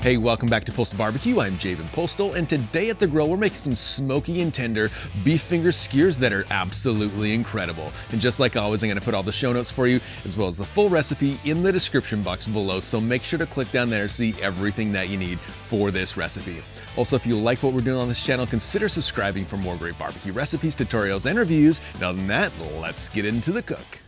Hey, welcome back to Postal Barbecue. I'm Javen Postal, and today at the grill, we're making some smoky and tender beef finger skewers that are absolutely incredible. And just like always, I'm gonna put all the show notes for you, as well as the full recipe in the description box below, so make sure to click down there to see everything that you need for this recipe. Also, if you like what we're doing on this channel, consider subscribing for more great barbecue recipes, tutorials, and reviews. And other than that, let's get into the cook.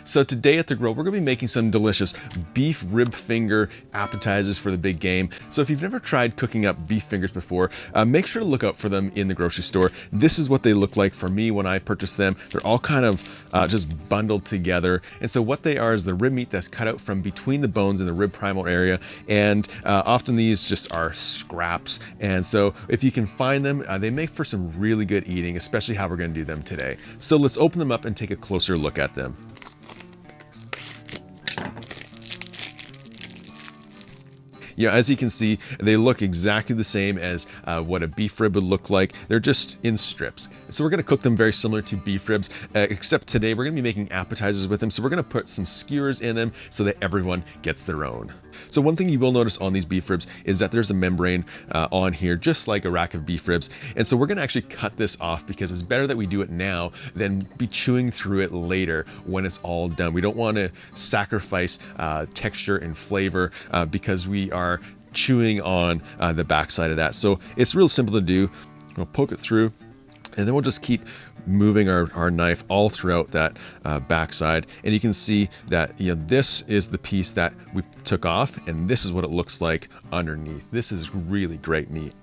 So today at the grill, we're gonna be making some delicious beef rib finger appetizers for the big game. So if you've never tried cooking up beef fingers before, make sure to look out for them in the grocery store. This is what they look like for me when I purchased them. They're all kind of just bundled together. And so what they are is the rib meat that's cut out from between the bones in the rib primal area. And often these just are scraps. And so if you can find them, they make for some really good eating, especially how we're gonna do them today. So let's open them up and take a closer look at them. Yeah, as you can see, they look exactly the same as what a beef rib would look like. They're just in strips. So we're gonna cook them very similar to beef ribs, except today we're gonna be making appetizers with them. So we're gonna put some skewers in them so that everyone gets their own. So one thing you will notice on these beef ribs is that there's a membrane on here, just like a rack of beef ribs. And so we're gonna actually cut this off because it's better that we do it now than be chewing through it later when it's all done. We don't wanna sacrifice texture and flavor because we are chewing on the backside of that. So it's real simple to do. We'll poke it through, and then we'll just keep moving our knife all throughout that backside. And you can see that this is the piece that we took off, and this is what it looks like underneath. This is really great meat.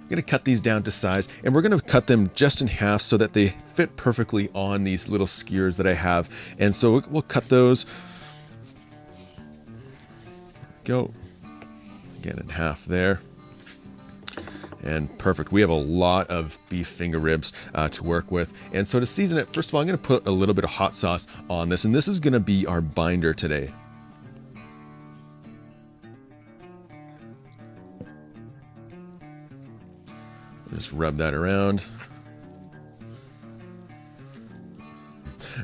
I'm gonna cut these down to size, and we're gonna cut them just in half so that they fit perfectly on these little skewers that I have. And so we'll cut those. Go again in half there, and perfect. We have a lot of beef finger ribs to work with. And so to season it, first of all, I'm gonna put a little bit of hot sauce on this, and this is gonna be our binder today. Just rub that around.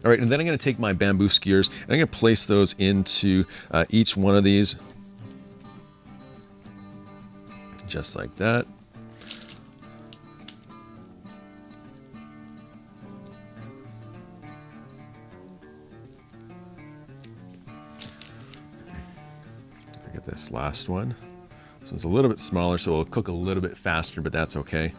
All right, and then I'm gonna take my bamboo skewers and I'm gonna place those into each one of these. Just like that. I get this last one. So it's a little bit smaller, so it'll cook a little bit faster, but that's okay.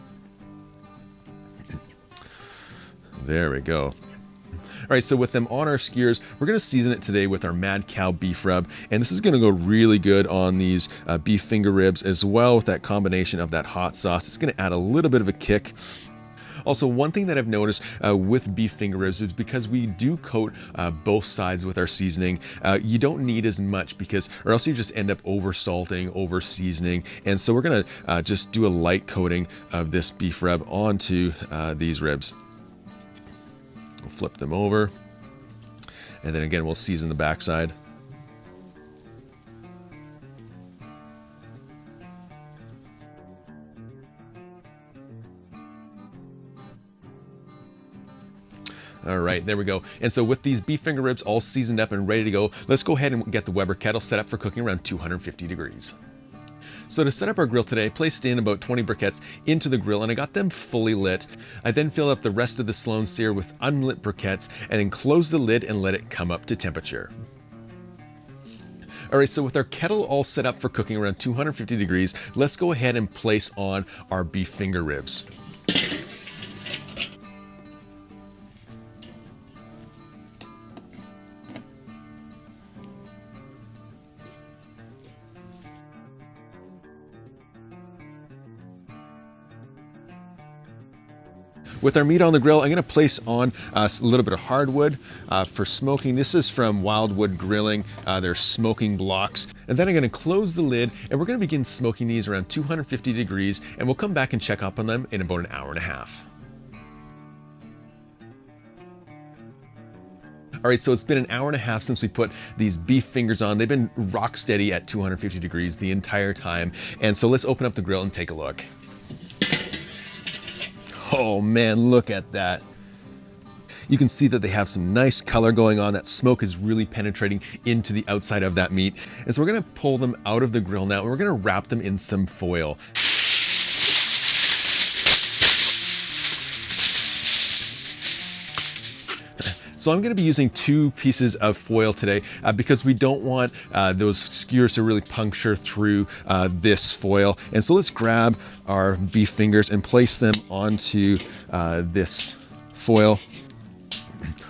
There we go. All right, so with them on our skewers, we're gonna season it today with our Mad Cow beef rub, and this is gonna go really good on these beef finger ribs as well with that combination of that hot sauce. It's gonna add a little bit of a kick. Also, one thing that I've noticed with beef finger ribs is because we do coat both sides with our seasoning, you don't need as much or else you just end up over salting, over seasoning. And so we're gonna just do a light coating of this beef rub onto these ribs. We'll flip them over, and then again, we'll season the backside. All right, there we go. And so with these beef finger ribs all seasoned up and ready to go, let's go ahead and get the Weber kettle set up for cooking around 250 degrees. So to set up our grill today, I placed in about 20 briquettes into the grill, and I got them fully lit. I then filled up the rest of the Sloan Sear with unlit briquettes and then closed the lid and let it come up to temperature. All right, so with our kettle all set up for cooking around 250 degrees, let's go ahead and place on our beef finger ribs. With our meat on the grill, I'm gonna place on a little bit of hardwood for smoking. This is from Wildwood Grilling. They're smoking blocks. And then I'm gonna close the lid, and we're gonna begin smoking these around 250 degrees, and we'll come back and check up on them in about an hour and a half. All right, so it's been an hour and a half since we put these beef fingers on. They've been rock steady at 250 degrees the entire time. And so let's open up the grill and take a look. Oh man, look at that. You can see that they have some nice color going on. That smoke is really penetrating into the outside of that meat. And so we're gonna pull them out of the grill now, and we're gonna wrap them in some foil. So I'm gonna be using 2 pieces of foil today because we don't want those skewers to really puncture through this foil. And so let's grab our beef fingers and place them onto this foil.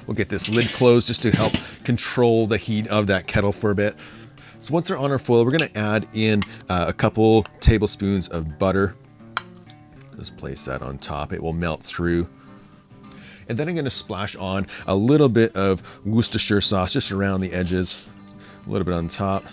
We'll get this lid closed just to help control the heat of that kettle for a bit. So once they're on our foil, we're gonna add in a couple tablespoons of butter. Just place that on top, it will melt through. And then I'm gonna splash on a little bit of Worcestershire sauce just around the edges, a little bit on top.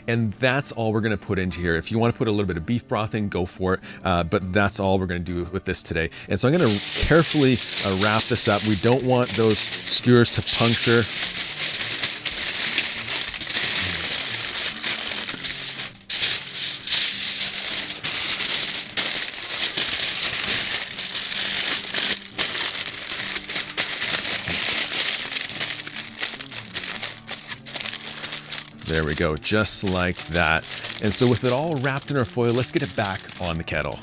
And that's all we're gonna put into here. If you wanna put a little bit of beef broth in, go for it. But that's all we're gonna do with this today. And so I'm gonna carefully wrap this up. We don't want those skewers to puncture. There we go, just like that. And so with it all wrapped in our foil, let's get it back on the kettle.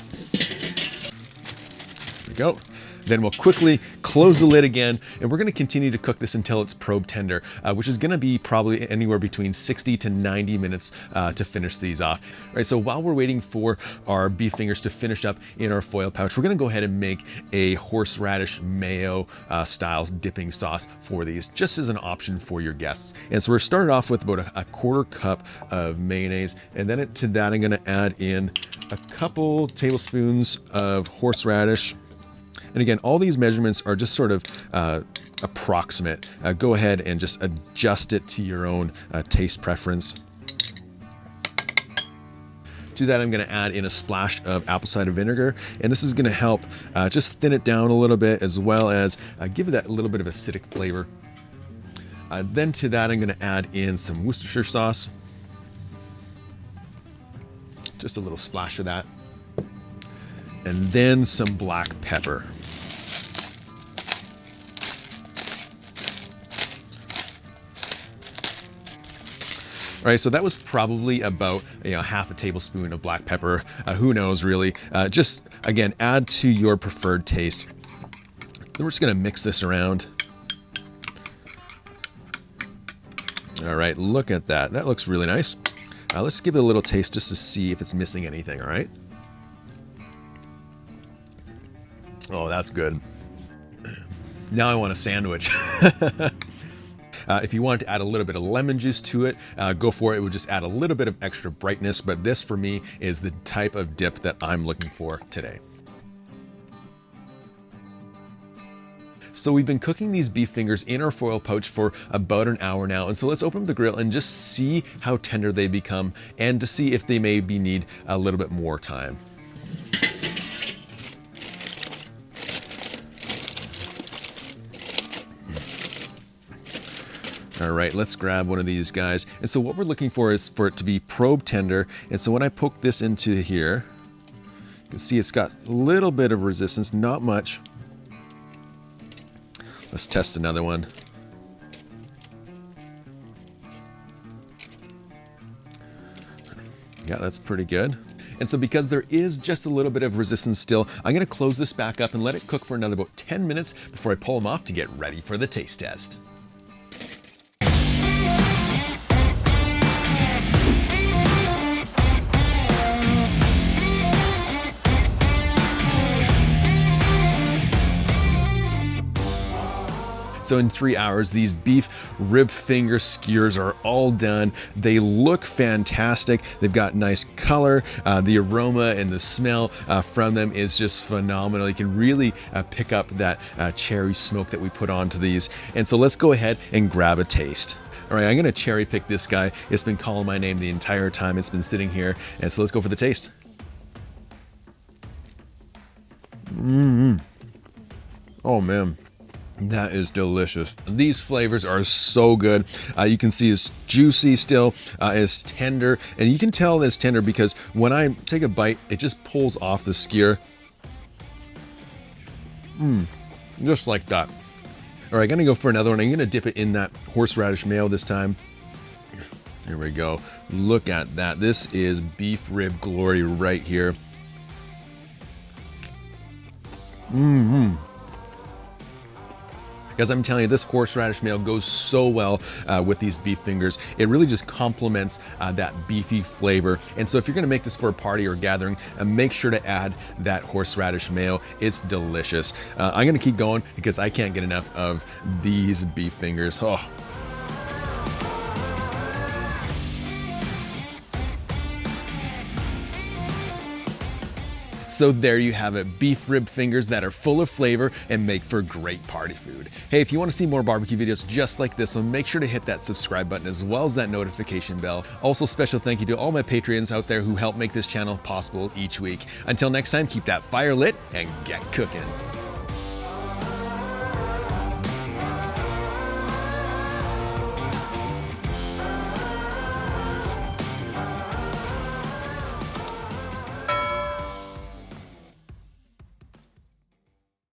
There we go. Then we'll quickly close the lid again, and we're gonna continue to cook this until it's probe tender, which is gonna be probably anywhere between 60 to 90 minutes to finish these off. All right, so while we're waiting for our beef fingers to finish up in our foil pouch, we're gonna go ahead and make a horseradish mayo style dipping sauce for these, just as an option for your guests. And so we're started off with about a 1/4 cup of mayonnaise, and then to that I'm gonna add in a couple tablespoons of horseradish. And again, all these measurements are just sort of approximate. Go ahead and just adjust it to your own taste preference. To that, I'm gonna add in a splash of apple cider vinegar, and this is gonna help just thin it down a little bit, as well as give it that little bit of acidic flavor. Then to that, I'm gonna add in some Worcestershire sauce. Just a little splash of that. And then some black pepper. All right, so that was probably about half a tablespoon of black pepper. Who knows, really? Just, again, add to your preferred taste. Then we're just gonna mix this around. All right, look at that. That looks really nice. Let's give it a little taste just to see if it's missing anything, all right? Oh, that's good. Now I want a sandwich. If you wanted to add a little bit of lemon juice to it, go for it. It would just add a little bit of extra brightness, but this for me is the type of dip that I'm looking for today. So we've been cooking these beef fingers in our foil pouch for about an hour now, and so let's open up the grill and just see how tender they become, and to see if they maybe need a little bit more time. All right, let's grab one of these guys. And so what we're looking for is for it to be probe tender. And so when I poke this into here, you can see it's got a little bit of resistance, not much. Let's test another one. Yeah, that's pretty good. And so because there is just a little bit of resistance still, I'm gonna close this back up and let it cook for another about 10 minutes before I pull them off to get ready for the taste test. So in 3 hours, these beef rib finger skewers are all done. They look fantastic. They've got nice color. The aroma and the smell from them is just phenomenal. You can really pick up that cherry smoke that we put onto these. And so let's go ahead and grab a taste. All right, I'm gonna cherry pick this guy. It's been calling my name the entire time it's been sitting here. And so let's go for the taste. Oh man. That is delicious. These flavors are so good. You can see it's juicy still, it's tender, and you can tell it's tender because when I take a bite, it just pulls off the skewer. Just like that. All right, gonna go for another one. I'm gonna dip it in that horseradish mayo this time. Here we go. Look at that. This is beef rib glory right here. Because I'm telling you, this horseradish mayo goes so well with these beef fingers. It really just complements that beefy flavor. And so if you're gonna make this for a party or gathering, make sure to add that horseradish mayo. It's delicious. I'm gonna keep going because I can't get enough of these beef fingers. Oh. So there you have it, beef rib fingers that are full of flavor and make for great party food. Hey, if you want to see more barbecue videos just like this one, make sure to hit that subscribe button as well as that notification bell. Also, special thank you to all my Patreons out there who help make this channel possible each week. Until next time, keep that fire lit and get cooking.